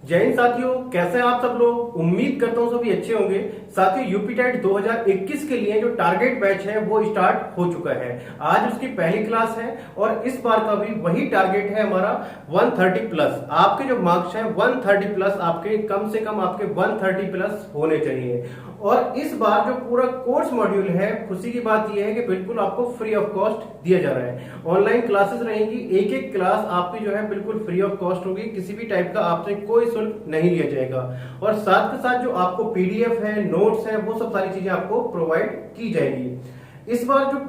जय हिंद साथियों, कैसे हैं आप सब लोग। उम्मीद करता हूं सभी अच्छे होंगे। साथियों, यूपी टेट 2021 के लिए जो टारगेट बैच है वो स्टार्ट हो चुका है। आज उसकी पहली क्लास है और इस बार का भी वही टारगेट है हमारा 130 प्लस। आपके जो मार्क्स हैं 130 प्लस, आपके कम से कम आपके 130 प्लस होने चाहिए। और इस बार जो पूरा कोर्स मॉड्यूल है, खुशी की बात यह है कि बिल्कुल आपको फ्री ऑफ कॉस्ट दिया जा रहा है। ऑनलाइन क्लासेस रहेंगी, एक एक क्लास आपकी जो है बिल्कुल फ्री ऑफ कॉस्ट होगी। किसी भी टाइप का आपसे कोई शुल्क नहीं लिया जाएगा। और साथ के साथ जो आपको पीडीएफ है, नोट्स है, वो सब सारी चीजें आपको प्रोवाइड की जाएगी। इस बार जो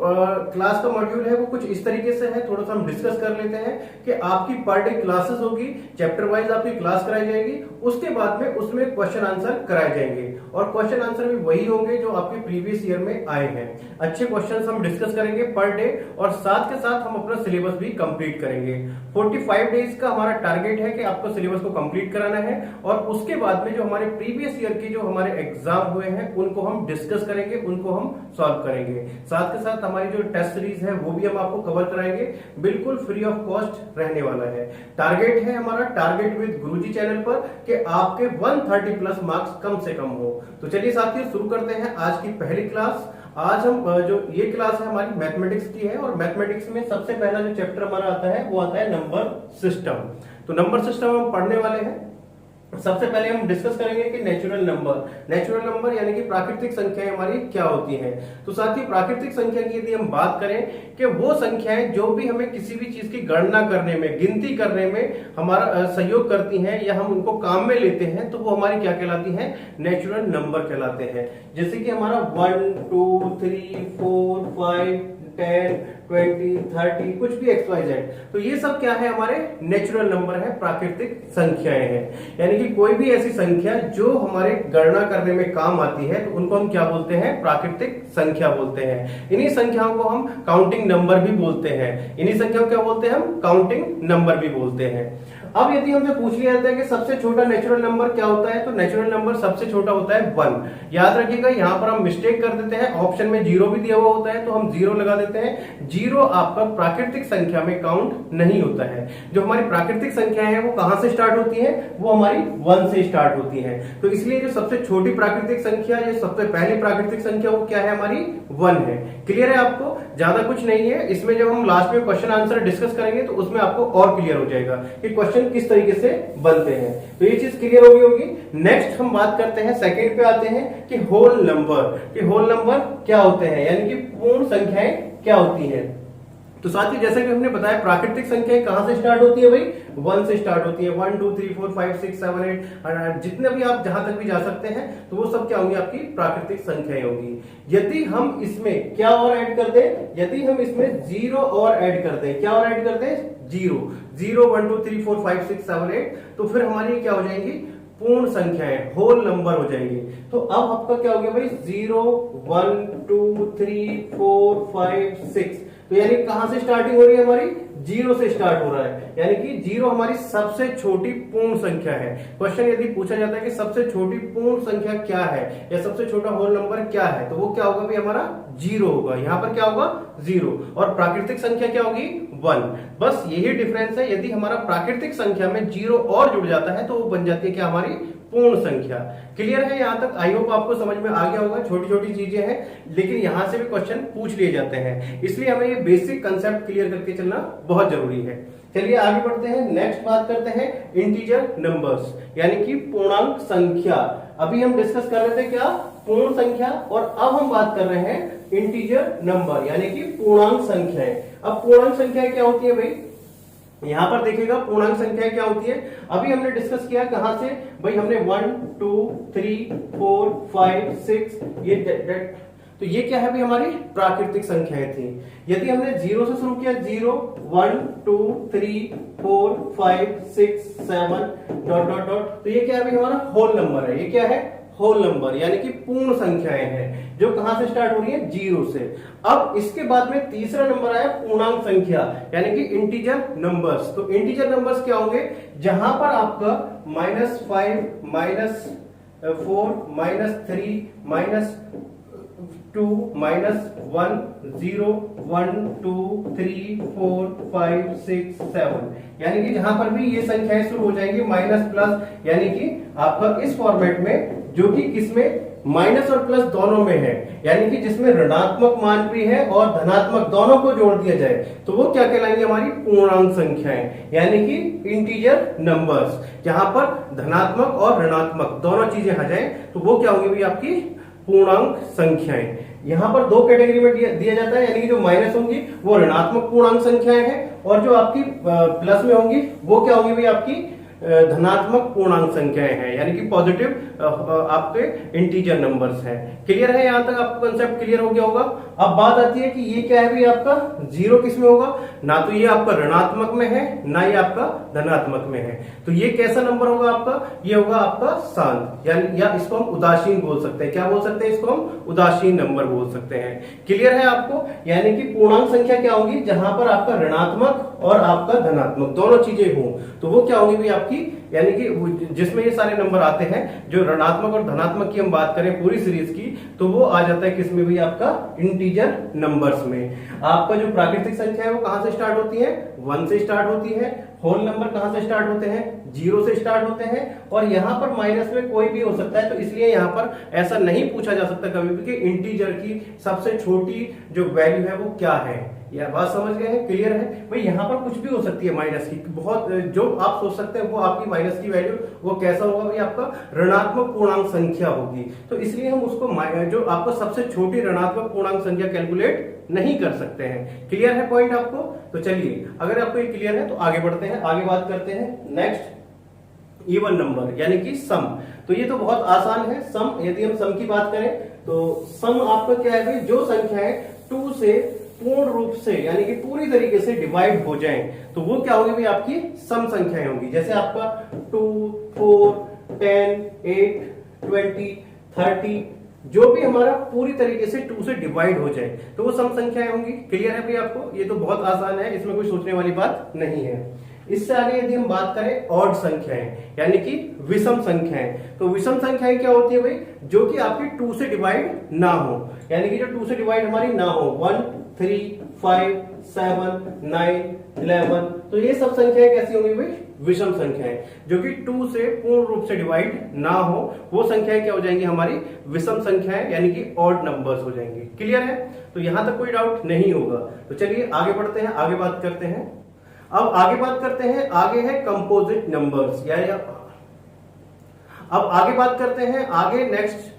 क्लास का मॉड्यूल है वो कुछ इस तरीके से है, थोड़ा सा हम डिस्कस कर लेते हैं कि आपकी पर डे क्लासेस होगी, चैप्टर वाइज आपकी क्लास कराई जाएगी। उसके बाद में उसमें क्वेश्चन आंसर कराए जाएंगे और क्वेश्चन आंसर भी वही होंगे जो आपके प्रीवियस ईयर में आए हैं। अच्छे क्वेश्चंस हम डिस्कस करेंगे पर डे और साथ के साथ हम अपना सिलेबस भी कंप्लीट करेंगे। 45 डेज का हमारा टारगेट है कि आपको सिलेबस को कंप्लीट कराना है और उसके बाद में जो हमारे प्रीवियस ईयर के जो हमारे एग्जाम हुए हैं उनको हम डिस्कस करेंगे, उनको हम सॉल्व करेंगे। साथ के साथ हमारी जो टेस्ट सीरीज है वो भी हम आपको कवर कराएंगे, बिल्कुल फ्री ऑफ कॉस्ट रहने वाला है। टारगेट है हमारा टारगेट विद गुरुजी चैनल पर कि आपके 130 प्लस मार्क्स कम से कम हो। तो चलिए साथियों शुरू करते हैं आज की पहली क्लास। आज हम जो ये क्लास है हमारी मैथमेटिक्स की है और मैथमेटिक्स में सबसे पहला जो चैप्टर हमारा आता है वो आता है नंबर सिस्टम। तो नंबर सिस्टम हम पढ़ने वाले हैं। सबसे पहले हम डिस्कस करेंगे कि नेचुरल नंबर यानी कि प्राकृतिक संख्याएं हमारी क्या होती हैं। तो साथ ही प्राकृतिक संख्या की यदि हम बात करें कि वो संख्याएं जो भी हमें किसी भी चीज की गणना करने में, गिनती करने में हमारा सहयोग करती हैं या हम उनको काम में लेते हैं, तो वो हमारी क्या कहलाती हैं? नेचुरल नंबर कहलाते हैं। जैसे कि हमारा 1 2 3 4 5 10 20 30 कुछ भी XYZ, तो ये सब क्या है? हमारे नेचुरल नंबर है, प्राकृतिक संख्याएं हैं। यानी कि कोई भी ऐसी संख्या जो हमारे गणना करने में काम आती है तो उनको हम क्या बोलते हैं? प्राकृतिक संख्या बोलते हैं। इन्हीं संख्याओं को हम काउंटिंग नंबर भी बोलते हैं। इन्हीं संख्याओं को क्या बोलते हैं? हम काउंटिंग नंबर भी बोलते हैं। अब यदि हमसे पूछ लिया जाता है कि सबसे छोटा नेचुरल नंबर क्या होता है, तो नेचुरल नंबर सबसे छोटा होता है 1। याद रखिएगा, यहाँ पर हम मिस्टेक कर देते हैं, ऑप्शन में 0 भी दिया हुआ होता है तो हम 0 लगा देते हैं। 0 आपका प्राकृतिक संख्या में काउंट नहीं होता है। जो हमारी प्राकृतिक संख्या है वो कहां से स्टार्ट होती है? वो हमारी 1 से स्टार्ट होती है। तो इसलिए जो सबसे छोटी प्राकृतिक संख्या, जो सबसे पहली प्राकृतिक संख्या, वो क्या है? हमारी 1 है। क्लियर है आपको? ज्यादा कुछ नहीं है इसमें। जब हम लास्ट में क्वेश्चन आंसर डिस्कस करेंगे तो उसमें आपको और क्लियर हो जाएगा कि क्वेश्चन किस तरीके से बनते हैं। तो ये चीज क्लियर होगी। नेक्स्ट हम बात करते हैं, सेकंड पे आते हैं कि होल नंबर। कि होल नंबर क्या होते हैं, यानी कि पूर्ण संख्याएं क्या होती हैं। तो साथ ही जैसा कि हमने बताया, प्राकृतिक संख्याएं कहां से स्टार्ट होती है भाई? 1 से स्टार्ट होती है। 1 2 3 4 5 6 7 8 जितने भी आप जहां तक भी जा सकते हैं तो वो सब क्या होंगी? आपकी प्राकृतिक संख्याएं होंगी। यदि हम इसमें क्या और ऐड कर दें? यदि हम इसमें 0 और ऐड कर दें, क्या और ऐड कर दें? 0 0 1 2 3 4 5 6 7 8, तो फिर हमारी क्या हो जाएंगी? पूर्ण संख्याएं, होल नंबर हो जाएंगी। तो अब आपका क्या हो गया भाई? 0 1 2 3 4 5 6, तो यानी कहां से स्टार्टिंग हो रही है हमारी? 0 से स्टार्ट हो रहा है। यानी कि 0 हमारी सबसे छोटी पूर्ण संख्या है। क्वेश्चन यदि पूछा जाता है कि सबसे छोटी पूर्ण संख्या क्या है या सबसे छोटा होल नंबर क्या है, तो वो क्या होगा भाई? हमारा 0 होगा। यहां पर क्या होगा? 0। और प्राकृतिक संख्या क्या होगी? 1। बस यही डिफरेंस है। यदि हमारा प्राकृतिक संख्या में 0 और जुड़ जाता है तो वो बन जाती है क्या? हमारी पूर्ण संख्या। क्लियर है यहां तक? आई होप आपको समझ में आ गया होगा। छोटी छोटी चीजें हैं लेकिन यहां से भी क्वेश्चन पूछ लिए जाते हैं, इसलिए हमें ये बेसिक कंसेप्ट क्लियर करके चलना बहुत जरूरी है। चलिए आगे बढ़ते हैं। नेक्स्ट बात करते हैं इंटीजर नंबर्स, यानी कि पूर्णांक संख्या। अभी हम डिस्कस कर रहे थे क्या? पूर्ण संख्या, और अब हम बात कर रहे हैं इंटीजर नंबर यानी कि पूर्णांक संख्याएं। अब पूर्णांक संख्याएं क्या होती है भाई? यहां पर देखिएगा पूर्णांक संख्या क्या होती है। अभी हमने डिस्कस किया कहां से भाई? हमने 1 2 3 4 5 6, तो ये क्या है भाई? हमारी प्राकृतिक संख्याएं थी। यदि हमने 0 से शुरू किया, 0 1 2 3 4 5 6 7 डॉट डॉट डॉट, तो ये क्या है भाई? हमारा होल नंबर है। ये क्या है? होल नंबर, यानी कि पूर्ण संख्याएं हैं जो कहां से स्टार्ट हो रही है? 0 से। अब इसके बाद में तीसरा नंबर आया पूर्णांक संख्या, यानी कि इंटीजर नंबर्स। तो इंटीजर नंबर्स क्या होंगे? जहां पर आपका -5 -4 -3 -2 2 -1 0 1 2 3 4 5 6 7, यानी कि जहां पर भी ये संख्याएं शुरू हो जाएंगी माइनस प्लस, यानी कि आपका इस फॉर्मेट में जो कि किसमें माइनस और प्लस दोनों में है, यानी कि जिसमें ऋणात्मक मान भी है और धनात्मक दोनों को जोड़ दिया जाए तो वो क्या कहलाएंगे, हमारी पूर्णांक संख्याएं, यानी कि इंटीजर नंबर्स। जहां पर धनात्मक और ऋणात्मक दोनों चीजें आ जाए तो वो क्या होगी भाई, आपकी पूर्णांक संख्याएं। यहां पर दो कैटेगरी में दिया जाता है, यानी कि जो माइनस होंगी वो ऋणात्मक पूर्णांक संख्याएं हैं, और जो आपकी प्लस में होंगी वो क्या होंगी भाई, आपकी धनात्मक पूर्णांक संख्याएं हैं, यानी कि पॉजिटिव आपके इंटीजर नंबर्स हैं। क्लियर है, यहां तक आपको कंसेप्ट क्लियर हो गया होगा। अब बात आती है कि ये क्या है भाई, आपका जीरो किस में होगा, ना तो ये आपका ऋणात्मक में है ना ये आपका धनात्मक में है, तो ये कैसा नंबर होगा आपका, ये होगा आपका शांत, यानी या इसको हम उदासीन बोल सकते हैं। क्या बोल सकते हैं, इसको हम उदासीन नंबर बोल सकते हैं। क्लियर है आपको, यानी कि पूर्णांक संख्या क्या होगी, जहां पर आपका ऋणात्मक और आपका धनात्मक दोनों चीजें हों तो वो क्या होगी भाई आपकी, यानी कि जिसमें ये सारे नंबर आते हैं, जो ऋणात्मक और धनात्मक की हम बात करें पूरी सीरीज की, तो वो आ जाता है किसमें भी, आपका इंटीजर नंबर्स में। आपका जो प्राकृतिक संख्या है वो कहां से स्टार्ट होती है, 1 से स्टार्ट होती है। होल नंबर कहां से स्टार्ट होते हैं, 0 से स्टार्ट होते हैं, और यहां पर माइनस में कोई भी हो सकता है, तो इसलिए यहां पर ऐसा नहीं पूछा जा सकता कभी भी कि इंटीजर की सबसे छोटी जो वैल्यू है वो क्या है। यह बात समझ गए हैं, क्लियर है भाई। यहाँ पर कुछ भी हो सकती है माइनस की, बहुत जो आप सोच सकते हैं वो आपकी माइनस की वैल्यू वो कैसा होगा भाई, आपका ऋणात्मक पूर्णांक संख्या होगी, तो इसलिए हम उसको जो आपको सबसे छोटी ऋणात्मक पूर्णांक संख्या कैलकुलेट नहीं कर सकते हैं। क्लियर है पॉइंट आपको, तो चलिए अगर आपको ये क्लियर है तो आगे बढ़ते हैं, आगे बात करते हैं नेक्स्ट इवन नंबर यानी कि सम। तो ये तो बहुत आसान है सम। यदि हम सम की बात करें तो सम आपका क्या है भाई, जो संख्याएं 2 से पूर्ण रूप से यानी कि पूरी तरीके से डिवाइड हो जाएं तो वो क्या होगी भाई, आपकी सम संख्याएं होंगी। जैसे आपका 2 4 10 8 20 30 जो भी हमारा पूरी तरीके से 2 से डिवाइड हो जाए तो वो सम संख्याएं होंगी। क्लियर है भाई आपको, ये तो बहुत आसान है, इसमें कोई सोचने वाली बात नहीं है। इससे आगे यदि हम बात करें ऑड संख्याएं यानी कि विषम संख्याएं, तो विषम संख्याएं क्या होती है भाई, जो कि आपकी 2 से डिवाइड ना हो, यानी कि जो 2 से डिवाइड हमारी ना हो, 1 3 5 7 9 11, तो ये सब संख्याएं कैसी होंगी भाई, विषम संख्याएं। जो कि 2 से पूर्ण रूप से डिवाइड ना हो वो संख्याएं क्या हो जाएंगी, हमारी विषम संख्याएं यानी कि ऑड नंबर्स हो जाएंगी। क्लियर है, तो यहां तक कोई डाउट नहीं होगा। तो चलिए आगे बढ़ते हैं, आगे बात करते हैं। अब आगे बात करते हैं, आगे है कंपोजिट नंबर्स, यानी अब आगे बात करते हैं, आगे नेक्स्ट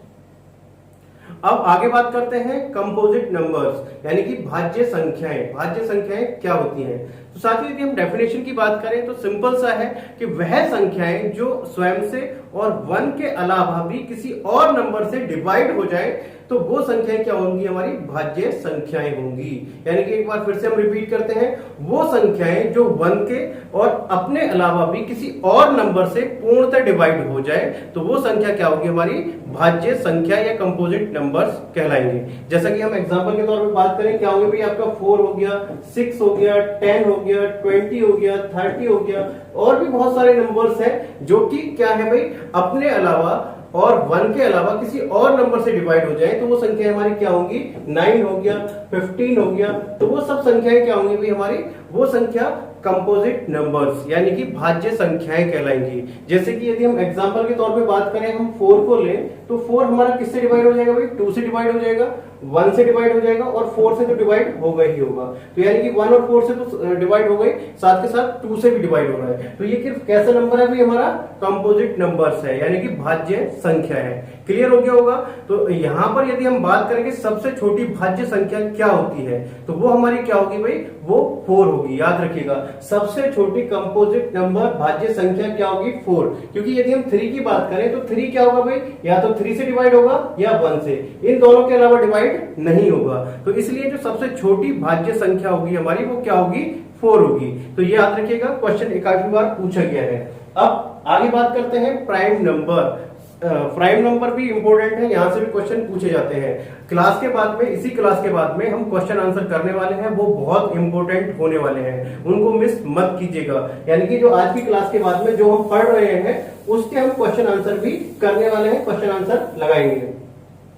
अब आगे बात करते हैं कंपोजिट नंबर्स यानी कि भाज्य संख्याएं। भाज्य संख्याएं क्या होती हैं, तो साथियों यदि हम डेफिनेशन की बात करें तो सिंपल सा है कि वह संख्याएं जो स्वयं से और 1 के अलावा भी किसी और नंबर से डिवाइड हो जाए तो वो संख्याएं क्या होंगी, हमारी भाज्य संख्याएं होंगी। यानी कि एक बार फिर से हम रिपीट करते हैं, वो संख्याएं जो 1 के और अपने अलावा भी किसी और नंबर से पूर्णतः डिवाइड हो जाए तो वो संख्या क्या होगी, हमारी भाज्य संख्या या कंपोजिट नंबर्स कहलाएंगे। जैसा कि हम एग्जांपल के तौर पर बात करें, क्या होंगे भाई, आपका 4 हो गया, 6 हो गया, 10 हो गया, 20 हो गया, 30 हो गया, और भी बहुत सारे नंबर्स हैं जो कि क्या है भाई, अपने अलावा और 1 के अलावा किसी और नंबर से डिवाइड हो जाए तो वो संख्या हमारी क्या होंगी, 9 हो गया, 15 हो गया, तो वो सब संख्याएं क्या होंगी भाई, हमारी वो संख्या कंपोजिट नंबर्स यानी कि भाज्य संख्याएं कहलाएंगी। जैसे कि यदि हम एग्जांपल के तौर पे बात करें, हम 4 को लें तो 4 हमारा किससे डिवाइड हो जाएगा भाई, 2 से डिवाइड हो जाएगा, 1 से डिवाइड हो जाएगा, और 4 से तो डिवाइड होगा ही होगा। तो यानी कि 1 और 4 से तो डिवाइड हो गई, साथ के साथ 2 से भी डिवाइड हो रहा है, तो ये सिर्फ कैसा नंबर है भाई, हमारा कंपोजिट नंबर्स है यानी कि भाज्य संख्या है। क्लियर हो गया होगा। तो यहां पर यदि हम बात करें कि सबसे छोटी भाज्य संख्या क्या होती है तो वो हमारी क्या होगी भाई, वो 4 होगी। याद रखिएगा, सबसे छोटी कंपोजिट नंबर भाज्य संख्या क्या होगी, 4। क्योंकि यदि हम 3 की बात करें तो 3 क्या होगा भाई, या तो 3 से डिवाइड होगा या 1 से, इन दोनों के अलावा डिवाइड नहीं होगा। तो इसलिए जो सबसे छोटी भाज्य संख्या होगी हमारी वो क्या होगी, 4 होगी। तो ये याद रखिएगा, क्वेश्चन काफी बार पूछा गया है। अब आगे बात करते हैं प्राइम नंबर। प्राइम नंबर भी इंपॉर्टेंट है, यहां से भी क्वेश्चन पूछे जाते हैं। क्लास के बाद में, इसी क्लास के बाद में हम क्वेश्चन आंसर करने वाले हैं, वो बहुत इंपॉर्टेंट होने वाले हैं, उनको मिस मत कीजिएगा। यानी कि जो आज की क्लास के बाद में जो हम पढ़ रहे हैं उसके हम क्वेश्चन आंसर भी करने वाले हैं, क्वेश्चन आंसर लगाएंगे।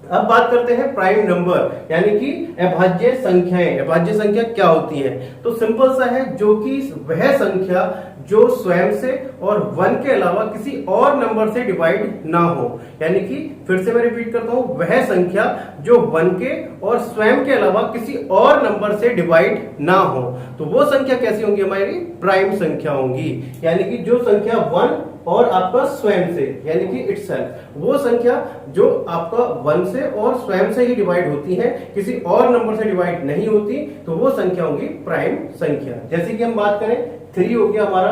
अब बात करते हैं प्राइम नंबर यानी कि अभाज्य संख्याएं। अभाज्य संख्या क्या होती है? तो सिंपल सा है, जो कि वह संख्या जो स्वयं से और 1 के अलावा किसी और नंबर से डिवाइड ना हो। यानी कि फिर से मैं रिपीट करता हूं, वह संख्या जो 1 के और स्वयं के अलावा किसी और नंबर से डिवाइड ना हो, तो वो संख्या कैसी होंगी? हमारी प्राइम संख्या होंगी। यानी कि जो संख्या 1 और आपका स्वयं से यानी कि इटसेल्फ, वो संख्या जो आपका 1 से और स्वयं से ही डिवाइड होती है, किसी और नंबर से डिवाइड नहीं होती, तो वो संख्या होगी प्राइम संख्या। जैसे कि हम बात करें 3 हो गया हमारा,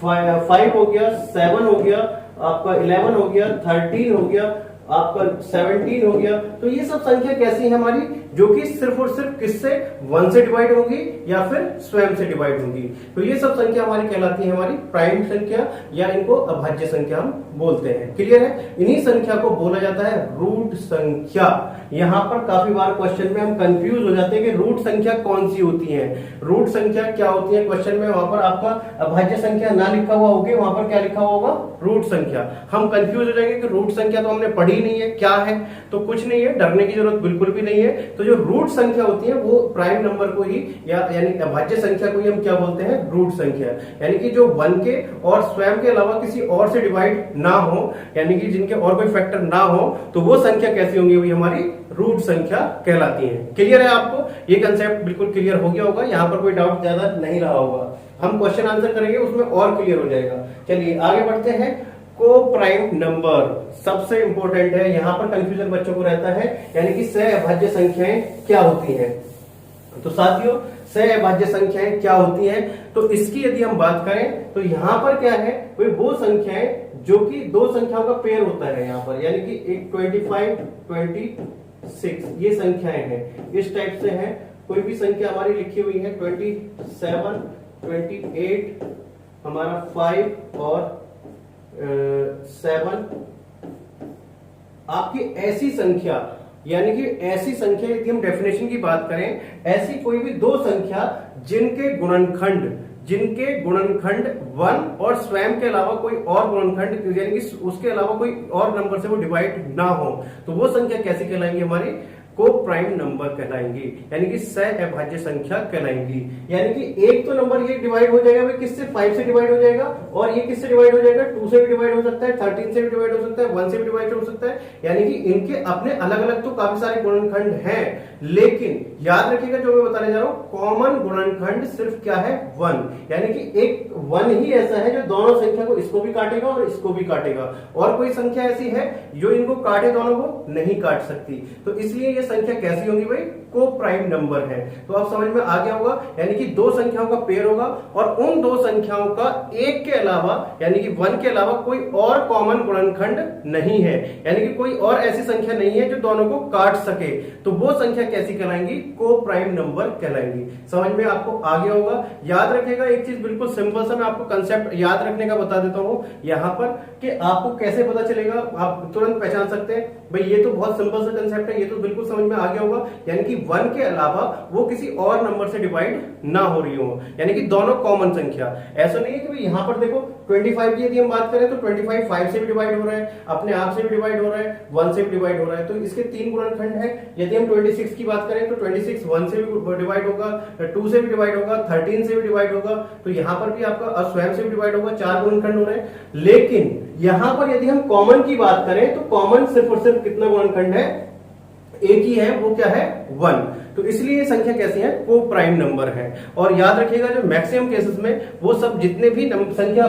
5 हो गया, 7 हो गया, आपका 11 हो गया, 13 हो गया, आपका 17 हो गया। तो ये सब संख्या कैसी है हमारी? जो कि सिर्फ और सिर्फ किससे? 1 से डिवाइड होगी या फिर स्वयं से डिवाइड होगी। तो ये सब संख्या हमारी कहलाती है हमारी प्राइम संख्या, या इनको अभाज्य संख्या हम बोलते हैं। क्लियर है? इन्हीं संख्या को बोला जाता है रूट संख्या। यहां पर काफी बार क्वेश्चन में हम कंफ्यूज हो जाते हैं कि रूट संख्या कौन सी होती है, रूट संख्या क्या होती है। क्वेश्चन में वहां पर आपका अभाज्य संख्या ना लिखा हुआ होगा, वहां पर क्या लिखा हुआ होगा? रूट संख्या। हम कंफ्यूज हो जाएंगे कि रूट संख्या तो हमने पढ़ी नहीं है, क्या है? तो कुछ नहीं है, डरने की जरूरत बिल्कुल भी नहीं है। तो जो रूट संख्या होती है वो प्राइम नंबर को ही, या यानी अभाज्य संख्या को ही हम क्या बोलते हैं? रूट संख्या। यानी कि जो 1 के और स्वयं के अलावा किसी और से डिवाइड ना हो, यानी कि जिनके और कोई फैक्टर ना हो, तो वो संख्या कैसी होंगी? वही हमारी रूट संख्या कहलाती है। क्लियर है आपको? ये कंसेप्ट बिल्कुल क्लियर हो गया होगा, यहां पर कोई डाउट ज्यादा नहीं रहा होगा। हम क्वेश्चन आंसर करेंगे उसमें और क्लियर हो जाएगा। चलिए आगे बढ़ते हैं। को प्राइम नंबर सबसे इंपॉर्टेंट है, यहां पर कंफ्यूजन बच्चों को रहता है, यानी कि सहअभाज्य संख्याएं क्या होती हैं। तो साथियों, सहअभाज्य संख्याएं क्या होती हैं? तो इसकी यदि हम बात करें तो यहां पर क्या है? वो संख्याएं जो कि दो संख्याओं का पेयर होता है यहां पर, यानी कि एक 25, 26 ये संख्याएं हैं, इस टाइप से हैं। कोई भी संख्या हमारी लिखी हुई है 27, 28, हमारा 5 और 7, आपकी ऐसी संख्या, यानी कि ऐसी संख्या यदि हम डेफिनेशन की बात करें, ऐसी कोई भी दो संख्या जिनके गुणनखंड 1 और स्वयं के अलावा कोई और गुणनखंड, यानी कि उसके अलावा कोई और नंबर से वो डिवाइड ना हो, तो वो संख्या कैसी कहलाएंगी? हमारी को प्राइम नंबर कहलाएंगी, यानी कि सहअभाज्य संख्या कहलाएंगी। यानी कि एक तो नंबर ये डिवाइड हो जाएगा, किससे? 5 से डिवाइड हो जाएगा, और ये किससे डिवाइड हो जाएगा? 2 से भी डिवाइड हो सकता है, 13 से भी डिवाइड हो सकता है, 1 से भी डिवाइड हो सकता है। यानी कि इनके अपने अलग अलग तो काफी सारे गुणनखंड हैं, लेकिन याद रखिएगा जो मैं बताने जा रहा हूं, कॉमन गुणनखंड सिर्फ क्या है? 1। यानी कि एक 1 ही ऐसा है जो दोनों संख्या को, इसको भी काटेगा और इसको भी काटेगा, और कोई संख्या ऐसी है जो इनको काटे दोनों को नहीं काट सकती। तो इसलिए ये संख्या कैसी होगी भाई? को प्राइम नंबर है। तो आप समझ में आ गया होगा, यानी कि दो संख्याओं का पेयर होगा और उन दो संख्याओं का एक के अलावा, यानी कि 1 के अलावा कोई और कॉमन गुणनखंड नहीं है, यानी कि कोई और ऐसी संख्या नहीं है जो दोनों को काट सके, तो वो संख्या कैसी कहलाएंगी? को प्राइम नंबर कहलाएंगी। समझ में आपको आ गया होगा। याद रखिएगा एक चीज बिल्कुल सिंपल सा, मैं आपको कंसेप्ट याद रखने का बता देता हूं यहां पर, कि आपको कैसे पता चलेगा, आप तुरंत पहचान सकते हैं भाई ये तो बहुत सिंपल सा कंसेप्ट है, ये तो बिल्कुल समझ में आ गया होगा। यानी कि 1 के अलावा वो किसी और नंबर से डिवाइड ना हो रही हो, यानी कि दोनों कॉमन संख्या। ऐसा नहीं है कि भाई यहां पर देखो 25 की यदि हम बात करें तो 25 5 से भी डिवाइड हो रहा है, अपने आप से भी डिवाइड हो रहा है, 1 से भी डिवाइड हो रहा है, तो इसके 3 गुणनखंड है। यदि हम 26 की बात करें तो 26 1 से भी डिवाइड होगा, 2 से भी डिवाइड होगा, 13 से भी डिवाइड होगा, तो यहां पर भी आपका स्वयं से भी डिवाइड होगा, 4 गुणनखंड हो रहे हैं। लेकिन यहां पर यदि हम कॉमन की बात करें तो कॉमन सिर्फ और सिर्फ कितना गुणनखंड है? एक ही है, वो क्या है? 1। तो इसलिए ये संख्या कैसी है? को प्राइम नंबर है। और याद रखिएगा जो मैक्सिमम केसेस में वो सब जितने भी संख्या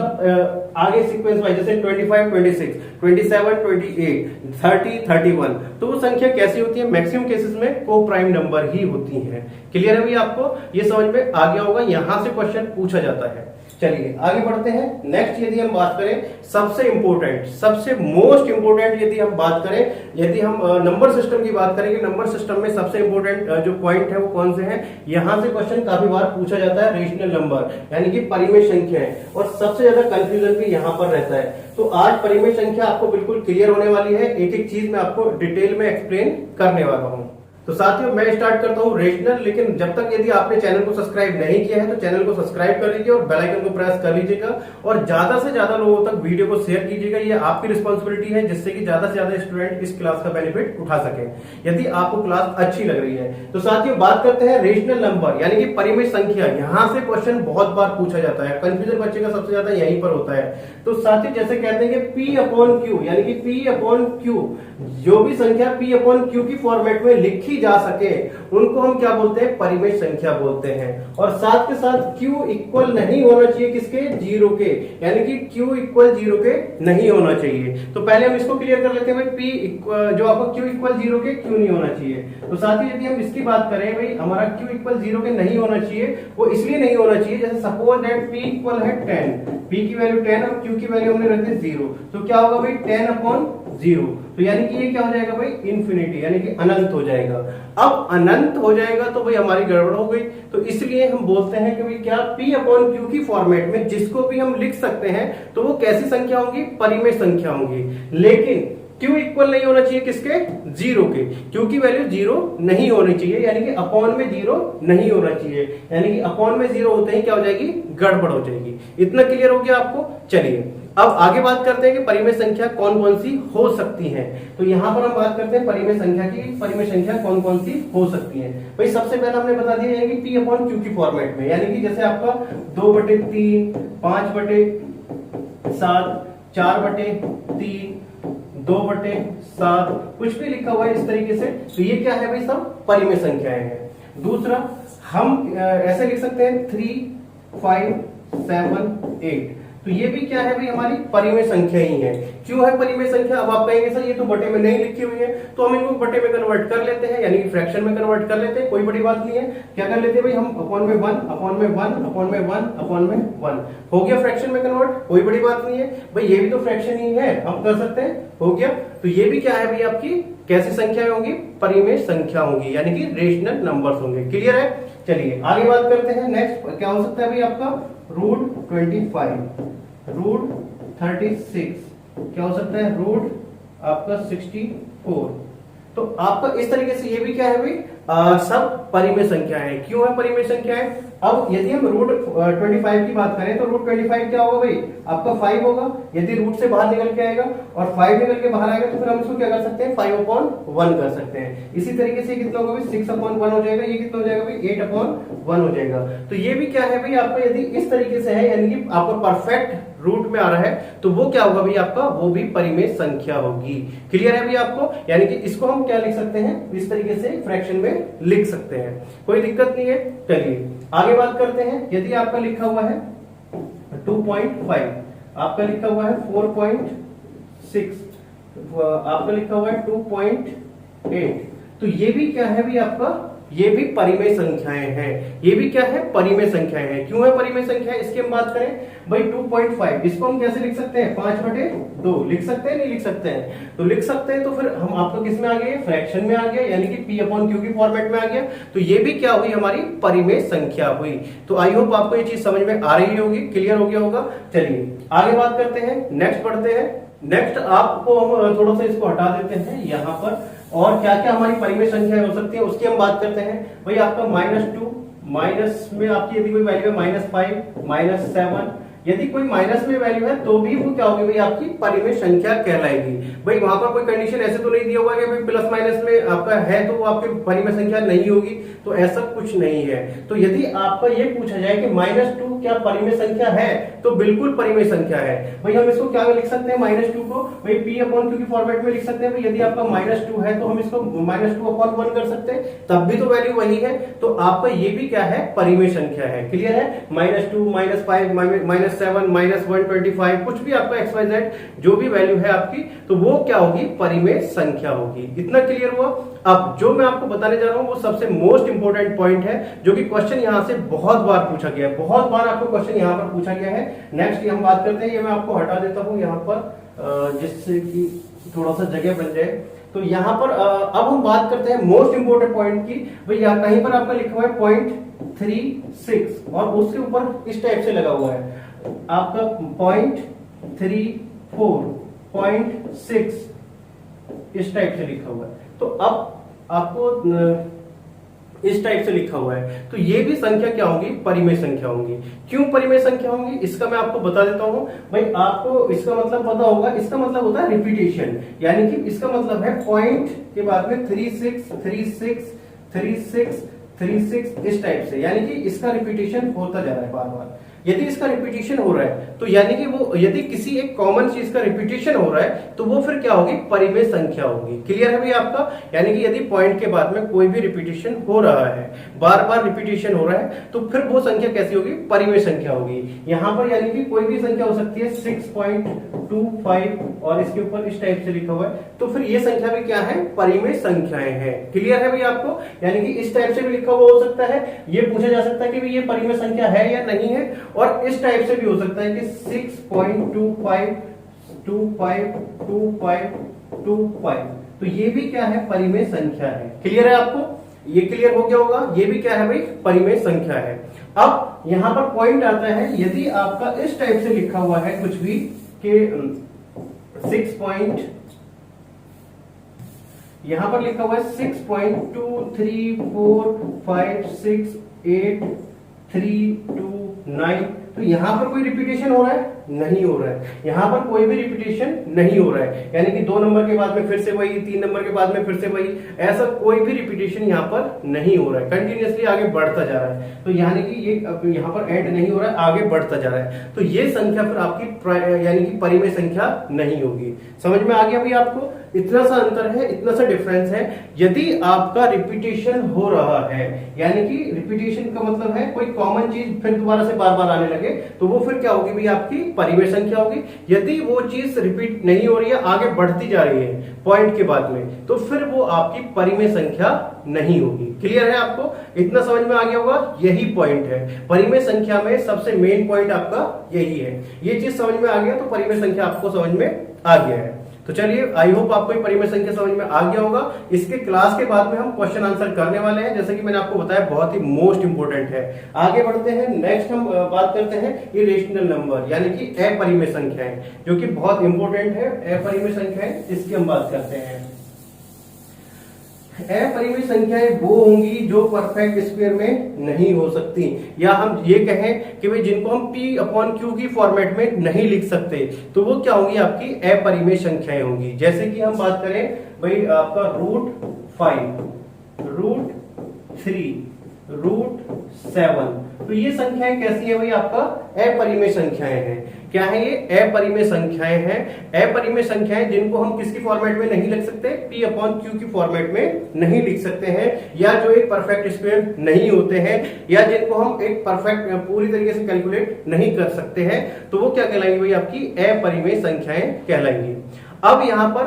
आगे सीक्वेंस वाइज, जैसे 25, 26, 27, 28, 30, 31, तो वो संख्या कैसी होती है? मैक्सिमम केसेस में को प्राइम नंबर ही होती है। क्लियर है भैया? आपको ये समझ में आ गया होगा, यहां से क्वेश्चन पूछा जाता है। चलिए आगे बढ़ते हैं। नेक्स्ट यदि हम बात करें सबसे इंपॉर्टेंट, सबसे मोस्ट इंपॉर्टेंट यदि हम बात करें, यदि हम नंबर सिस्टम की बात करें कि नंबर सिस्टम में सबसे इंपॉर्टेंट जो पॉइंट है वो कौन से हैं, यहां से क्वेश्चन काफी बार पूछा जाता है रेशनल नंबर, यानी कि परिमेय संख्याएं, और सबसे ज्यादा कंफ्यूजन भी यहां पर रहता है। तो आज परिमेय संख्या आपको बिल्कुल क्लियर होने वाली है, एक एक चीज मैं आपको डिटेल में एक्सप्लेन करने वाला हूं। तो साथियों मैं स्टार्ट करता हूँ रेशनल, लेकिन जब तक यदि आपने चैनल को सब्सक्राइब नहीं किया है तो चैनल को सब्सक्राइब कर लीजिए और बेल आइकन को प्रेस कर लीजिएगा और ज्यादा से ज्यादा लोगों तक वीडियो को शेयर कीजिएगा। ये आपकी रिस्पॉन्सिबिलिटी है जिससे कि ज्यादा से ज्यादा स्टूडेंट इस क्लास का बेनिफिट उठा सके यदि आपको क्लास अच्छी लग रही है। तो साथियों बात करते हैं रेशनल नंबर यानी कि परिमेय संख्या। यहाँ से क्वेश्चन बहुत बार पूछा जाता है, कंफ्यूजन बच्चे का सबसे ज्यादा यहीं पर होता है। तो साथियों जैसे कहते हैं कि P अपॉन Q यानी कि P अपॉन Q, जो भी संख्या P अपॉन Q की फॉर्मेट में लिखी जा सके उनको हम क्या बोलते हैं, परिमेय संख्या बोलते हैं। और साथ के साथ Q इक्वल नहीं होना चाहिए किसके, जीरो के, यानी कि Q इक्वल जीरो के नहीं होना चाहिए। तो पहले हम इसको क्लियर कर लेते हैं भाई, P जो आपको Q इक्वल जीरो के क्यों नहीं होना चाहिए। तो साथ ही यदि हम इसकी बात करें भाई, हमारा Q इक्वल जीरो के नहीं होना चाहिए, वो इसलिए नहीं होना चाहिए जैसे सपोज दैट P इक्वल है 10, P की वैल्यू 10 और Q की वैल्यू हमने रख दी 0, तो क्या होगा भाई 10 अपॉन 0, तो यानी कि ये क्या हो जाएगा भाई, इन्फिनिटी यानी कि अनंत हो जाएगा। अब अनंत हो जाएगा तो भाई हमारी गड़बड़ हो गई। तो इसलिए हम बोलते हैं कि भाई क्या P अपॉन Q की फॉर्मेट में जिसको भी हम लिख सकते हैं तो वो कैसी संख्या होंगी, परिमेय संख्या होंगी। लेकिन Q इक्वल नहीं होना चाहिए किसके, जीरो के, Q की वैल्यू जीरो नहीं होनी चाहिए, यानी कि अपॉन में जीरो नहीं होना चाहिए, यानी कि अपॉन में जीरो होते ही क्या हो जाएगी, गड़बड़ हो जाएगी। इतना क्लियर हो गया आपको। चलिए अब आगे बात करते हैं कि परिमेय संख्या कौन कौन सी हो सकती है। तो यहां पर हम बात करते हैं परिमेय संख्या की, परिमेय संख्या कौन कौन सी हो सकती है। भाई सबसे पहले हमने बता दिया यानी कि P अपॉन Q की फॉर्मेट में, यानी कि जैसे आपका 2/3, 5/7, 4/3, 2/7 कुछ भी लिखा हुआ है इस तरीके से, तो ये क्या है भाई, सब परिमेय संख्याएं हैं। दूसरा हम ऐसे लिख सकते हैं 3, 5, 7, 8, तो ये भी क्या है भाई, हमारी परिमेय संख्या ही है। क्यों है परिमेय संख्या, अब आप कहेंगे सर ये तो बटे में नहीं लिखी हुई है, तो हम इनको बटे में कन्वर्ट कर लेते हैं, यानी कि फ्रैक्शन में कन्वर्ट कर लेते हैं, कोई बड़ी बात नहीं है। क्या कर लेते हैं भाई, हम अपॉन में 1, अपॉन में 1, अपॉन में 1, अपॉन में 1 हो गया फ्रैक्शन में कन्वर्ट, कोई बड़ी बात नहीं है भाई, ये भी तो फ्रैक्शन ही है, हम कर सकते हैं, हो गया। तो ये भी क्या है भाई, आपकी कैसी संख्या होंगी, परिमेय संख्या होंगी, यानी कि रेशनल नंबर्स होंगे। क्लियर है। चलिए आगे बात करते हैं। नेक्स्ट क्या हो सकता है भाई आपका, रूट 25, रूट 36, क्या हो सकता है, रूट आपका 64। तो आपका इस तरीके से ये भी क्या है भाई, सब परिमेय संख्या है। क्यों है परिमेय संख्या है। अब यदि हम रूट 25 की बात करें तो रूट 25 क्या होगा भाई, आपका 5 होगा, यदि रूट से बाहर निकल के आएगा और 5 निकल के बाहर आएगा तो फिर हम इसको क्या कर सकते हैं, 5/1 कर सकते हैं। इसी तरीके से कितना होगा भाई, 6/1 हो जाएगा, ये कितना हो जाएगा भाई, 8/1 हो जाएगा। तो ये भी क्या है भाई आपका, यदि इस तरीके से है यानी कि आपका परफेक्ट रूट में आ रहा है तो वो क्या होगा भाई आपका, वो भी परिमेय संख्या होगी। क्लियर है भाई आपको, यानी कि इसको हम क्या लिख सकते हैं, इस तरीके से फ्रैक्शन में लिख सकते हैं, कोई दिक्कत नहीं है। चलिए आगे बात करते हैं। यदि आपका लिखा हुआ है 2.5, आपका लिखा हुआ है 4.6, आपका लिखा हुआ है 2.8, तो ये भी क्या है भाई आपका, ये भी परिमेय संख्याएं हैं। ये भी क्या है, परिमेय संख्याएं हैं। क्यों है परिमेय संख्या, इसकी हम बात करें भाई 2.5, इसको हम कैसे लिख सकते हैं, 5/2 लिख सकते हैं, नहीं लिख सकते हैं, तो लिख सकते हैं। तो फिर हम आपका किस में आ गए, फ्रैक्शन में आ गया, यानी कि P अपॉन Q की फॉर्मेट में आ गया। तो ये भी क्या हुई, हमारी परिमेय संख्या हुई। तो आई होप आपको ये चीज समझ में आ रही होगी, क्लियर हो गया होगा। चलिए आगे बात करते हैं, नेक्स्ट पढ़ते हैं। नेक्स्ट आपको हम थोड़ा सा इसको हटा देते हैं यहाँ पर, और क्या क्या हमारी परिमेय संख्या हो सकती है उसकी हम बात करते हैं। भाई आपका -2, माइनस में आपकी यदि कोई वैल्यू है -5, -7, यदि कोई माइनस में वैल्यू है तो भी वो क्या होगी भाई, आपकी परिमेय संख्या कहलाएगी। भाई वहां पर कोई कंडीशन ऐसे तो नहीं दिया हुआ कि भाई प्लस माइनस में आपका है तो वो आपकी परिमेय संख्या नहीं होगी, तो ऐसा कुछ नहीं है। तो यदि आपका ये पूछा जाए कि -2 क्या परिमेय संख्या है, तो बिल्कुल परिमेय संख्या है। भाई हम इसको क्या लिख सकते हैं, -2 को भाई P अपॉन Q की फॉर्मेट में लिख सकते हैं। यदि आपका -2 है तो हम इसको -2/1 कर सकते हैं, तब भी तो वैल्यू वही है। तो आपका ये भी क्या है, परिमेय संख्या है। क्लियर है। -2, -5, -7, -125 कुछ भी आपका XYZ जो भी वैल्यू है आपकी, तो वो क्या होगी, परिमेय संख्या होगी। इतना क्लियर हुआ। अब जो मैं आपको बताने जा रहा हूं वो सबसे मोस्ट इंपोर्टेंट पॉइंट है, जो कि क्वेश्चन यहां से बहुत बार पूछा गया है, बहुत बार आपको क्वेश्चन यहां पर पूछा गया है। नेक्स्ट हम बात करते हैं, ये मैं आपको हटा देता हूं यहां पर, जिससे कि थोड़ा सा जगह बन जाए। तो यहां पर अब हम बात करते हैं मोस्ट इंपोर्टेंट पॉइंट की। भाई यहाँ कहीं पर आपका लिखा हुआ है 0.36 और उसके ऊपर इस टाइप से लगा हुआ है आपका 0.34, 0.6 इस टाइप से लिखा हुआ है। तो अब आपको इस टाइप से लिखा हुआ है, तो ये भी संख्या क्या होगी, परिमेय संख्या होंगी। क्यों परिमेय संख्या होंगी, इसका मैं आपको बता देता हूं भाई। आपको इसका मतलब पता होगा, इसका मतलब होता है रिपीटेशन, यानी कि इसका मतलब है पॉइंट के बाद में 36 36 36 36 इस टाइप से, यानी कि इसका रिपीटेशन होता जा रहा है बार बार। यदि इसका रिपीटेशन हो रहा है तो यानी कि वो, यदि किसी एक कॉमन चीज का रिपीटेशन हो रहा है तो वो फिर क्या होगी, परिमेय संख्या होगी। क्लियर है भाई आपका? यानी कि यदि पॉइंट के बाद में कोई भी रिपीटेशन हो रहा है, बार बार रिपीटेशन हो रहा है, तो फिर वो संख्या कैसी होगी, परिमेय संख्या होगी। यहां पर यानी कि कोई भी संख्या हो सकती है 6.25 और इसके ऊपर इस टाइप से लिखा हुआ है, तो फिर ये संख्या भी क्या है, परिमेय संख्याएं हैं। क्लियर है भाई आपको? यानी कि इस टाइप से भी लिखा हुआ हो सकता है, ये पूछा जा सकता है कि ये परिमेय संख्या है या नहीं है, और इस टाइप से भी हो सकता है कि 6.25 तो ये भी क्या है, परिमेय संख्या है। क्लियर है आपको? ये क्लियर हो गया होगा, ये भी क्या है भाई, परिमेय संख्या है। अब यहां पर पॉइंट आता है, यदि आपका इस टाइप से लिखा हुआ है कुछ भी कि 6. यहां पर लिखा हुआ है 6.234568329, तो यहां पर कोई रिपीटेशन हो रहा है, नहीं हो रहा है। यहां पर कोई भी रिपीटेशन नहीं हो रहा है, यानी कि 2 नंबर के बाद में फिर से वही, 3 नंबर के बाद में फिर से वही, ऐसा कोई भी रिपीटेशन यहां पर नहीं हो रहा है, कंटिन्यूअसली आगे बढ़ता जा रहा है। तो यानी कि ये यहां पर एंड नहीं हो रहा है, आगे बढ़ता जा रहा है, तो ये संख्या फिर आपकी यानी कि परिमेय संख्या नहीं होगी। समझ में आ गया भाई आपको? इतना सा अंतर है, इतना सा डिफरेंस है। यदि आपका रिपीटेशन हो रहा है, यानी कि रिपीटेशन का मतलब है कोई कॉमन चीज फिर दोबारा से बार बार आने लगे, तो वो फिर क्या होगी भाई, आपकी परिमेय संख्या होगी। यदि वो चीज रिपीट नहीं हो रही है, आगे बढ़ती जा रही है पॉइंट के बाद में, तो फिर वो आपकी परिमेय संख्या नहीं होगी। क्लियर है आपको? इतना समझ में आ गया होगा, यही पॉइंट है परिमेय संख्या में, सबसे मेन पॉइंट आपका यही है। ये चीज समझ में आ गया तो परिमेय संख्या आपको समझ में आ गया है। तो चलिए, आई होप आपको ये परिमेय संख्या समझ में आ गया होगा। इसके क्लास के बाद में हम क्वेश्चन आंसर करने वाले हैं, जैसे कि मैंने आपको बताया, बहुत ही मोस्ट इंपोर्टेंट है। आगे बढ़ते हैं, नेक्स्ट हम बात करते हैं इरेशनल नंबर, यानी कि अपरिमेय संख्याएं, जो कि बहुत इंपोर्टेंट है। अपरिमेय संख्याएं, इसकी हम बात करते हैं। अपरिमेय संख्याएं वो होंगी जो परफेक्ट स्क्वायर में नहीं हो सकती, या हम ये कहें कि भाई जिनको हम P/Q की फॉर्मेट में नहीं लिख सकते, तो वो क्या होंगी, आपकी अपरिमेय संख्याएं होंगी। जैसे कि हम बात करें भाई आपका √5, √3, √7, तो ये संख्याएं कैसी है भाई, आपका अपरिमेय संख्याएं हैं। क्या है ये? अपरिमेय संख्याएं हैं। अपरिमेय संख्याएं जिनको हम किसकी फॉर्मेट में नहीं लिख सकते, P/Q की फॉर्मेट में नहीं लिख सकते हैं, या जो एक परफेक्ट स्क्वायर नहीं होते हैं, या जिनको हम एक परफेक्ट पूरी तरीके से कैलकुलेट नहीं कर सकते हैं, तो वो क्या कहलाएंगे भाई, आपकी अपरिमेय संख्याएं कहलाएंगी। अब यहाँ पर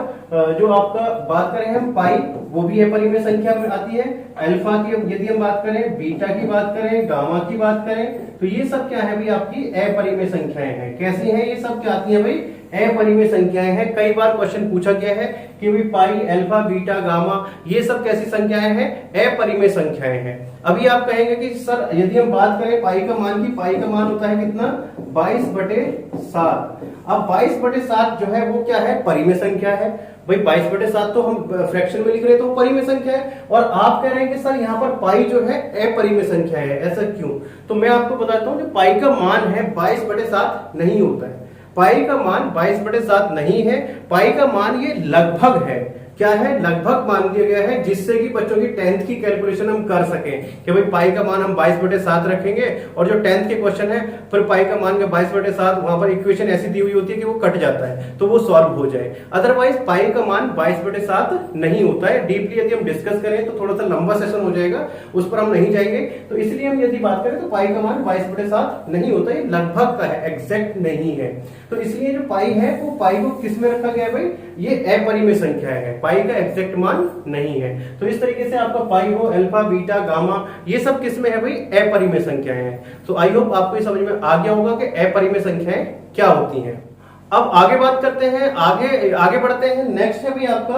जो आपका बात करें हम पाई, वो भी अपरिमेय संख्या में आती है। अल्फा की यदि हम बात करें, बीटा की बात करें, गामा की बात करें, तो ये सब क्या है भाई, आपकी अपरिमेय संख्याएं हैं। कैसी हैं ये सब? क्या आती है भाई, अपरिमेय संख्याएं हैं। कई बार क्वेश्चन पूछा गया है कि भाई पाई, अल्फा, बीटा, गामा, ये सब कैसी संख्याएं हैं? अपरिमेय संख्याएं हैं। अभी आप कहेंगे कि सर यदि हम बात करें पाई का मान की, पाई का मान होता है कितना, 22/7। अब 22/7 जो है वो क्या है, परिमेय संख्या है भाई। 22/7 तो हम फ्रैक्शन में लिख रहे हैं, तो परिमेय संख्या है। और आप कह रहे हैं कि सर यहाँ पर पाई जो है अपरिमेय संख्या है, ऐसा क्यों? तो मैं आपको बताता हूँ, जो पाई का मान है 22/7 नहीं होता है। पाई का मान 22/7 नहीं है, पाई का मान ये लगभग है। क्या है? लगभग मान दिया गया है, जिससे कि बच्चों की 10th की कैलकुलेशन हम कर सकें कि भाई पाई का मान हम 22/7 रखेंगे, और जो 10th के क्वेश्चन है फिर पाई का मान 22/7, वहां पर इक्वेशन ऐसी दी हुई होती है कि वो कट जाता है, तो वो सॉल्व हो जाए। अदरवाइज पाई का मान 22/7 नहीं होता है। डीपली यदि हम डिस्कस करें तो थोड़ा सा लंबा सेशन हो जाएगा, उस पर हम नहीं जाएंगे। तो इसलिए हम यदि बात करें तो पाई का मान 22/7 नहीं होता है, लगभग का है, एग्जैक्ट नहीं है। तो इसलिए जो पाई है वो पाई को किस में रखा गया है भाई, ये अपरिमेय संख्या है, पाई का एग्जैक्ट मान नहीं है। तो इस तरीके से आपका पाई हो, अल्फा, बीटा, गामा, ये सब किस में है भाई, अपरिमेय संख्याएं हैं। तो आई होप आपको ये समझ में आ गया होगा कि अपरिमेय संख्याएं क्या होती हैं। अब आगे बात करते हैं, आगे बढ़ते हैं। नेक्स्ट है भाई आपका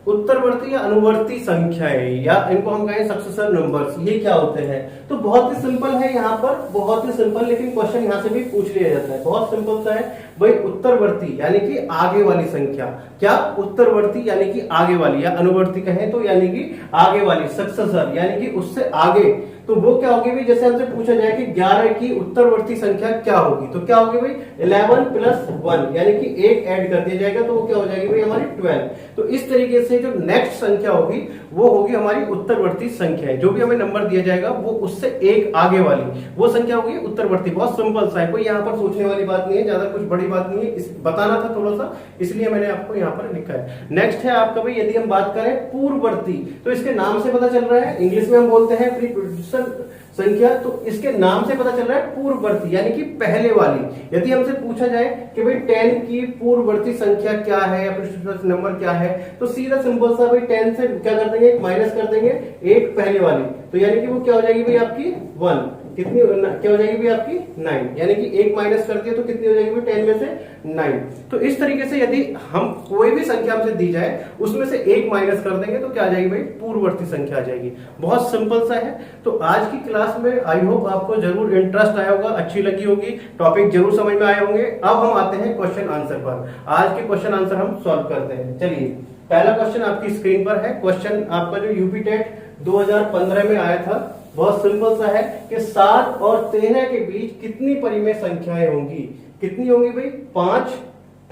उत्तरवर्ती या अनुवर्ती संख्याएं, या इनको हम कहें सक्सेसर नंबर्स, ये क्या होते हैं? तो बहुत ही सिंपल है यहाँ पर, बहुत ही सिंपल, लेकिन क्वेश्चन यहाँ से भी पूछ लिया जाता है। बहुत सिंपल सा है भाई, उत्तरवर्ती यानी कि आगे वाली संख्या, क्या? उत्तरवर्ती यानी कि आगे वाली, या अनुवर्ती कहें तो यानी कि आगे वाली, सक्सेसर यानी कि उससे आगे, तो वो क्या होगी भाई? जैसे हमसे पूछा जाए कि 11 की उत्तरवर्ती संख्या क्या होगी, तो क्या होगी भाई? 11 प्लस 1 यानी कि एक ऐड कर दिया जाएगा, तो वो क्या हो जाएगी भाई? हमारी 12। तो इस तरीके से जो नेक्स्ट संख्या होगी वो होगी हमारी उत्तरवर्ती संख्या। जो भी हमें नंबर दिया जाएगा वो उससे एक आगे वाली वो संख्या होगी उत्तरवर्ती। बहुत सिंपल सा है, कोई यहाँ पर सोचने वाली बात नहीं है, ज्यादा कुछ बड़ी बात नहीं है, बताना था थोड़ा सा, इसलिए मैंने आपको यहाँ पर लिखा है। नेक्स्ट है आपका भाई, यदि हम बात करें पूर्ववर्ती, तो इसके नाम से पता चल रहा है, इंग्लिश में हम बोलते हैं प्रीपोजिशन संख्या, तो इसके नाम से पता चल रहा है पूर्ववर्ती यानी कि पहले वाली। यदि हमसे पूछा जाए कि भाई 10 की पूर्ववर्ती संख्या क्या है या प्रीपोजिशन नंबर क्या है, तो सीधा सिंपल सा भाई 10 से क्या कर देंगे? माइनस कर देंगे एक पहले वाली, तो यानी कि वो क्या हो जाएगी भाई? आपकी 1। कितनी क्या हो जाएगी भाई? आपकी 9, यानी कि एक माइनस कर दिया तो कितनी हो जाएगी भाई? 10 में से 9। तो इस तरीके से यदि हम कोई भी संख्या हमसे दी जाए उसमें से एक माइनस कर देंगे तो क्या आ जाएगी भाई? पूर्ववर्ती संख्या आ जाएगी। बहुत सिंपल सा है। तो आज की क्लास में आई होप आपको जरूर इंटरेस्ट आया होगा, अच्छी लगी होगी, टॉपिक जरूर समझ में आए होंगे। अब हम आते हैं क्वेश्चन आंसर पर। आज के क्वेश्चन आंसर हम सॉल्व करते हैं। चलिए, पहला क्वेश्चन आपकी स्क्रीन पर है। क्वेश्चन आपका जो यूपी टेट 2015 में आया था, बहुत सिंपल सा है कि 7 और 13 के बीच कितनी परिमेय संख्याएं होंगी? कितनी होंगी भाई? 5,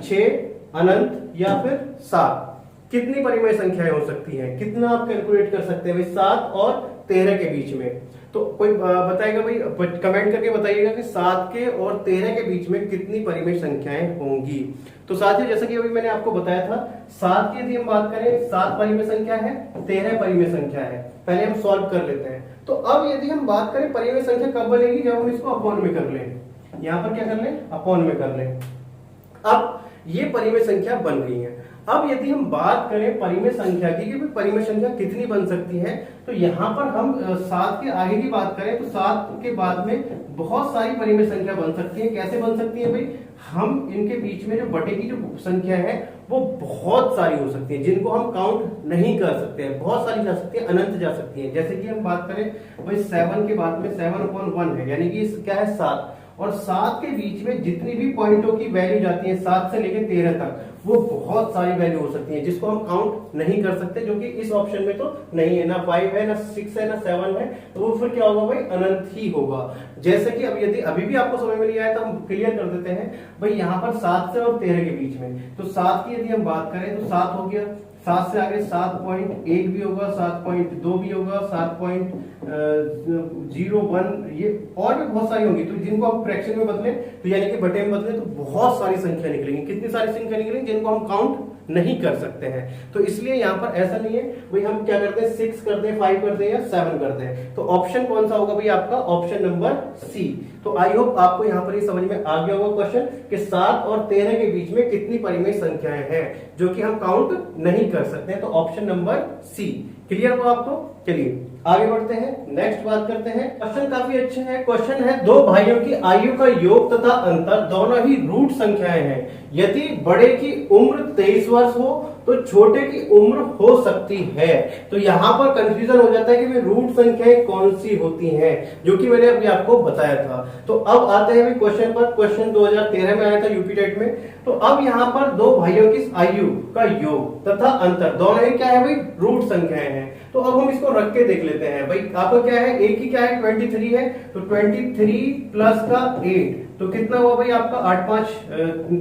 6, अनंत या फिर 7? कितनी परिमेय संख्याएं हो सकती हैं? कितना आप कैलकुलेट कर सकते हैं भाई 7 और 13 के बीच में? तो कोई बताएगा भाई? कमेंट करके बताइएगा कि 7 के और 13 के बीच में कितनी परिमेय संख्याएं होंगी। तो साथियों, जैसा कि अभी मैंने आपको बताया था, 7 की यदि हम बात करें, 7 परिमेय संख्या है, 13 परिमेय संख्या है। पहले हम सॉल्व कर लेते हैं। तो अब यदि हम बात करें परिमेय संख्या कब बनेगी? जब हम इसको अपॉन में कर लें। यहां पर क्या कर लें? अपॉन में कर लें। अब ये परिमेय संख्या बन गई है। अब यदि हम बात करें परिमेय संख्या की कि परिमेय संख्या कितनी बन सकती है, तो यहाँ पर हम 7 के आगे की बात करें तो 7 के बाद में बहुत सारी परिमेय संख्या बन सकती है। कैसे बन सकती है भाई? हम इनके बीच में जो बटे की जो संख्या है वो बहुत सारी हो सकती है, जिनको हम काउंट नहीं कर सकते हैं। बहुत सारी जा सकती है, अनंत जा सकती है। जैसे कि हम बात करें भाई 7 के बाद में 7/1 है, यानी कि क्या है? 7। और 7 के बीच में जितनी भी पॉइंटों की वैल्यू जाती है 7 से लेकर 13 तक, वो बहुत सारी वैल्यू हो सकती है जिसको हम काउंट नहीं कर सकते, जो कि इस ऑप्शन में तो नहीं है। ना 5 है, ना 6 है, ना 7 है, तो वो फिर क्या होगा भाई? अनंत ही होगा। जैसे कि अब यदि अभी भी आपको समझ में नहीं आया तो हम क्लियर कर देते हैं भाई। यहाँ पर 7 से और 13 के बीच में, तो 7 की यदि हम बात करें तो 7 हो गया, 7 से आगे 7.1 भी होगा, 7.2 भी होगा, 7.01, ये और भी बहुत सारी होंगी। तो जिनको हम फ्रैक्शन में बदले तो यानी कि बटे में बदले तो बहुत सारी संख्या निकलेंगी। कितनी सारी संख्या निकलेंगी जिनको हम काउंट नहीं कर सकते हैं। तो इसलिए यहाँ पर ऐसा नहीं है भाई हम क्या करते हैं 6 कर दें, 5 कर दें या 7 कर दें। तो ऑप्शन कौन सा होगा भाई? आपका ऑप्शन नंबर सी। तो आई होप आपको यहाँ पर ये समझ में आ गया होगा क्वेश्चन कि 7 और 13 के बीच में कितनी परिमेय संख्याएं हैं जो कि हम काउंट नहीं कर सकते हैं। तो ऑप्शन नंबर सी क्लियर हुआ आपको? चलिए आगे बढ़ते हैं, नेक्स्ट बात करते हैं। क्वेश्चन काफी अच्छे हैं। क्वेश्चन है, दो भाइयों की आयु का योग तथा अंतर दोनों ही रूट संख्याएं हैं। यदि बड़े की उम्र 23 वर्ष हो तो छोटे की उम्र हो सकती है। तो यहाँ पर कंफ्यूजन हो जाता है कि भाई रूट संख्याएं कौन सी होती हैं, जो कि मैंने अभी आपको बताया था। तो अब आते हैं क्वेश्चन पर। क्वेश्चन 2013 में आया था यूपी टेट में। तो अब यहाँ पर दो भाइयों की आयु का योग तथा अंतर दोनों ही क्या है भाई? रूट संख्याएं हैं। तो अब हम इसको रख के देख लेते हैं भाई। आपका क्या है? एक ही क्या है? 23 है, तो 23 प्लस का 8 तो कितना हुआ भाई? आपका 8 5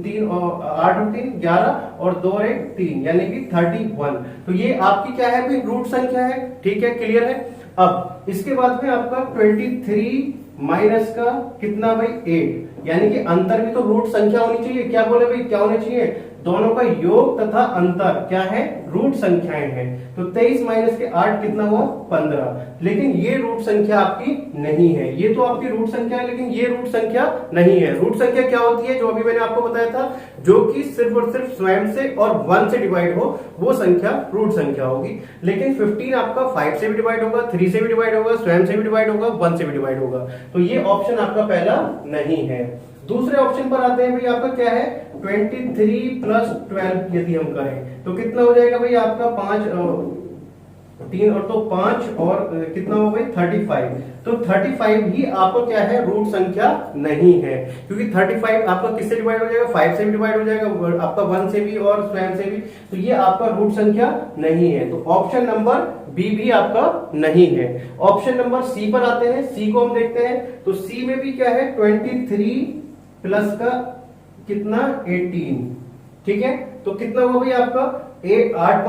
3 और 8 और 3 11 और 2 और 1 3 यानी कि 31। तो ये आपकी क्या है भाई? रूट संख्या है। ठीक है, क्लियर है। अब इसके बाद में आपका 23 माइनस का कितना भाई? 8 यानी कि अंतर भी तो रूट संख्या होनी चाहिए। क्या बोले भाई? क्या होने चाहिए? दोनों का योग तथा अंतर क्या है? रूट संख्याएं हैं। तो 23 माइनस के 8 कितना हुआ? 15। लेकिन ये रूट संख्या आपकी नहीं है। ये तो आपकी रूट संख्या है लेकिन ये रूट संख्या नहीं है। रूट संख्या क्या होती है? जो अभी मैंने आपको बताया था, जो कि सिर्फ और सिर्फ स्वयं से और 1 से डिवाइड हो, वो संख्या रूट संख्या होगी। लेकिन 15 आपका 5 से भी डिवाइड होगा, 3 से भी डिवाइड होगा, स्वयं से भी डिवाइड होगा, 1 से भी डिवाइड होगा। तो ये ऑप्शन आपका पहला नहीं है। दूसरे ऑप्शन पर आते हैं भाई, आपका क्या है 23 प्लस 12 यदि हम करें तो कितना हो जाएगा भाई आपका 3 और तो 5 और कितना हो भाई 35। तो 35 ही आपको क्या है रूट संख्या नहीं है, क्योंकि 35 आपका किससे डिवाइड हो जाएगा 5 से भी डिवाइड हो जाएगा, आपका 1 से भी और स्वयं से भी, तो ये आपका रूट संख्या नहीं है। तो ऑप्शन नंबर बी भी आपका नहीं है। ऑप्शन नंबर सी पर आते हैं, सी को हम देखते हैं तो सी में भी क्या है 23 प्लस का कितना 18, ठीक है। तो कितना हुआ भाई आपका 8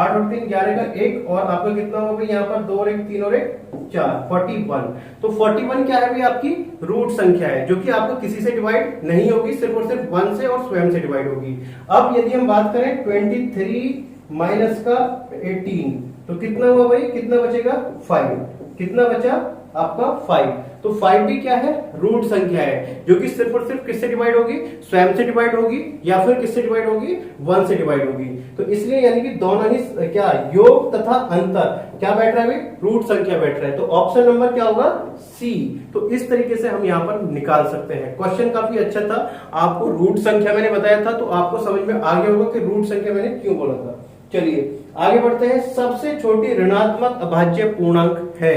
और 3 11 का 1 और आपका कितना होगा भाई यहाँ पर 2 और 1 3 और 1 4 41। तो 41 क्या है भाई आपकी रूट संख्या है, जो कि आपको किसी से डिवाइड नहीं होगी, सिर्फ और सिर्फ 1 से और स्वयं से डिवाइड होगी। अब यदि हम बात करें 23 माइनस का 18 तो कितना हुआ भाई, कितना बचेगा 5, कितना बचा आपका 5। तो 5 भी क्या है रूट संख्या है, जो कि सिर्फ और सिर्फ किससे डिवाइड होगी, स्वयं से डिवाइड होगी या फिर किससे डिवाइड होगी 1 से डिवाइड होगी। तो इसलिए यानी कि दोनों ही क्या योग तथा अंतर क्या बैठ रहा है भाई रूट संख्या बैठ रहा है। तो ऑप्शन नंबर क्या होगा सी। तो इस तरीके से हम यहाँ पर निकाल सकते हैं। क्वेश्चन काफी अच्छा था, आपको रूट संख्या मैंने बताया था तो आपको समझ में आ गया होगा कि रूट संख्या मैंने क्यों बोला था। चलिए आगे बढ़ते हैं। सबसे छोटी ऋणात्मक अभाज्य पूर्णांक है,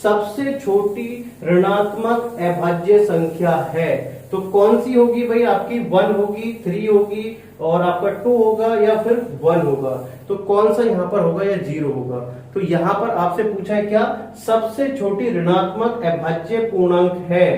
सबसे छोटी ऋणात्मक अभाज्य संख्या है तो कौन सी होगी भाई आपकी 1 होगी 3 होगी और आपका 2 होगा या फिर 1 होगा। तो कौन सा यहां पर होगा या 0 होगा। तो यहां पर आपसे पूछा है क्या सबसे छोटी ऋणात्मक अभाज्य पूर्णांक है,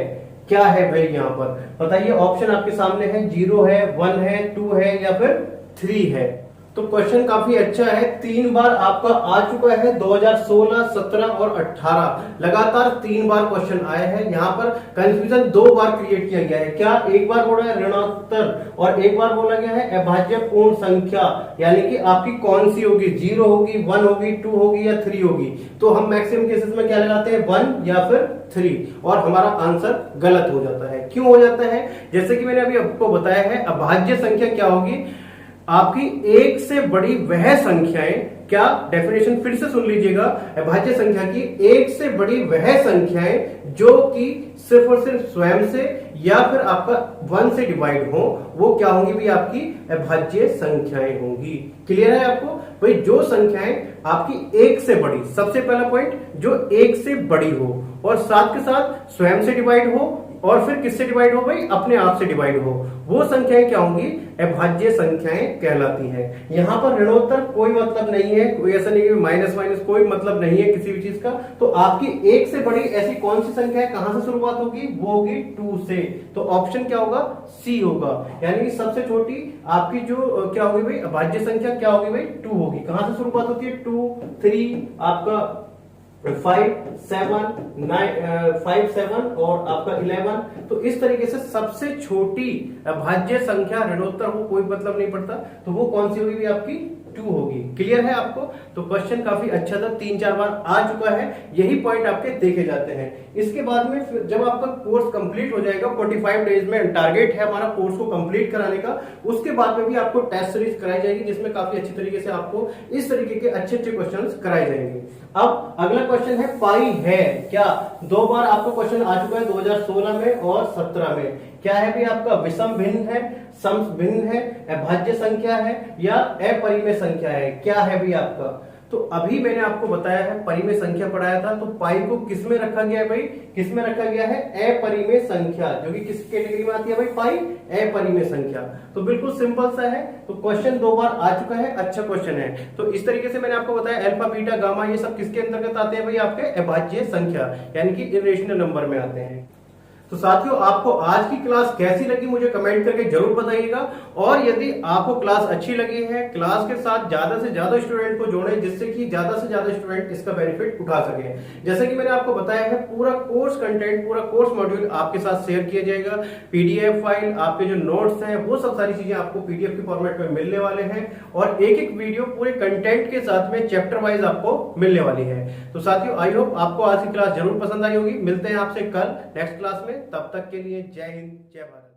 क्या है भाई यहाँ पर बताइए। ऑप्शन आपके सामने है 0 है 1 है 2 है या फिर 3 है। तो क्वेश्चन काफी अच्छा है, 3 बार आपका आ चुका है 2016, 17 और 18 लगातार 3 बार क्वेश्चन आए हैं। यहाँ पर कंफ्यूजन 2 बार क्रिएट किया गया है। क्या एक बार बोला है ऋणात्मक और एक बार बोला गया है अभाज्य पूर्ण संख्या, यानी कि आपकी कौन सी होगी 0 होगी 1 होगी 2 होगी या 3 होगी। तो हम मैक्सिमम केसेस में क्या लगाते हैं 1 या फिर 3 और हमारा आंसर गलत हो जाता है। क्यों हो जाता है, जैसे कि मैंने अभी आपको बताया है अभाज्य संख्या क्या होगी, आपकी एक से बड़ी वह संख्याएं, क्या डेफिनेशन फिर से सुन लीजिएगा, अभाज्य संख्या की एक से बड़ी वह संख्याएं जो कि सिर्फ और सिर्फ स्वयं से या फिर आपका 1 से डिवाइड हो, वो क्या होंगी भी आपकी अभाज्य संख्याएं होंगी। क्लियर है आपको भाई, जो संख्याएं आपकी एक से बड़ी, सबसे पहला पॉइंट जो एक से बड़ी हो और साथ के साथ स्वयं से डिवाइड हो और फिर किससे डिवाइड हो भाई अपने आप से डिवाइड हो, वो संख्याएं क्या होंगी अभाज्य संख्याएं कहलाती हैं। यहां पर ऋणोत्तर कोई मतलब नहीं है, कोई ऐसा नहीं है माइनस माइनस कोई मतलब नहीं है किसी भी चीज का। तो आपकी एक से बड़ी ऐसी कौन सी संख्या है, कहां से शुरुआत होगी, वो होगी 2 से। तो ऑप्शन क्या होगा सी होगा, यानी कि सबसे छोटी आपकी जो क्या होगी भाई अभाज्य संख्या क्या होगी भाई 2 होगी। कहां से शुरुआत होती है 2 3 आपका 5 7 और आपका 11। तो इस तरीके से सबसे छोटी अभाज्य संख्या ऋणोत्तर को कोई मतलब नहीं पड़ता, तो वो कौन सी होगी आपकी 2 होगी। क्लियर है आपको। तो क्वेश्चन काफी अच्छा था, 3-4 बार आ चुका है, यही पॉइंट आपके देखे जाते हैं। इसके बाद में फिर जब आपका कोर्स कंप्लीट हो जाएगा 45 डेज में टारगेट है हमारा कोर्स को कंप्लीट कराने का, उसके बाद में भी आपको टेस्ट सीरीज कराई जाएगी जिसमें काफी अच्छी तरीके से आपको इस तरीके के अच्छे अच्छे क्वेश्चंस कराए जाएंगे। अब अगला क्वेश्चन है पाई है क्या। 2 बार आपका क्वेश्चन आ चुका है 2016 में और 17 में। क्या है भी आपका विषम भिन्न है, सम भिन्न है, अभाज्य संख्या है या अपरिमेय संख्या है, क्या है भी आपका। तो अभी मैंने आपको बताया है परिमेय संख्या पढ़ाया था, तो पाई को किस में रखा गया है भाई, किस में रखा गया है अपरिमेय संख्या, जो कि किस कैटेगरी में आती है भाई पाई अपरिमेय संख्या। तो बिल्कुल सिंपल सा है। तो क्वेश्चन 2 बार आ चुका है, अच्छा क्वेश्चन है। तो इस तरीके से मैंने आपको बताया अल्फा बीटा गामा ये सब किसके अंतर्गत आते हैं भाई आपके अभाज्य संख्या, यानी कि इरेशनल नंबर में आते हैं। तो साथियों आपको आज की क्लास कैसी लगी मुझे कमेंट करके जरूर बताइएगा, और यदि आपको क्लास अच्छी लगी है क्लास के साथ ज्यादा से ज्यादा स्टूडेंट को जोड़ें जिससे कि ज्यादा से ज्यादा स्टूडेंट इसका बेनिफिट उठा सके। जैसे कि मैंने आपको बताया है पूरा कोर्स कंटेंट, पूरा कोर्स मॉड्यूल आपके साथ शेयर किया जाएगा, पीडीएफ फाइल, आपके जो नोट्स हैं वो सब सारी चीजें आपको पीडीएफ के फॉर्मेट में मिलने वाले हैं, और एक एक वीडियो पूरे कंटेंट के साथ में चैप्टर वाइज आपको मिलने वाली है। तो साथियों आई होप आपको आज की क्लास जरूर पसंद आई होगी। मिलते हैं आपसे कल नेक्स्ट क्लास में, तब तक के लिए जय हिंद जय भारत।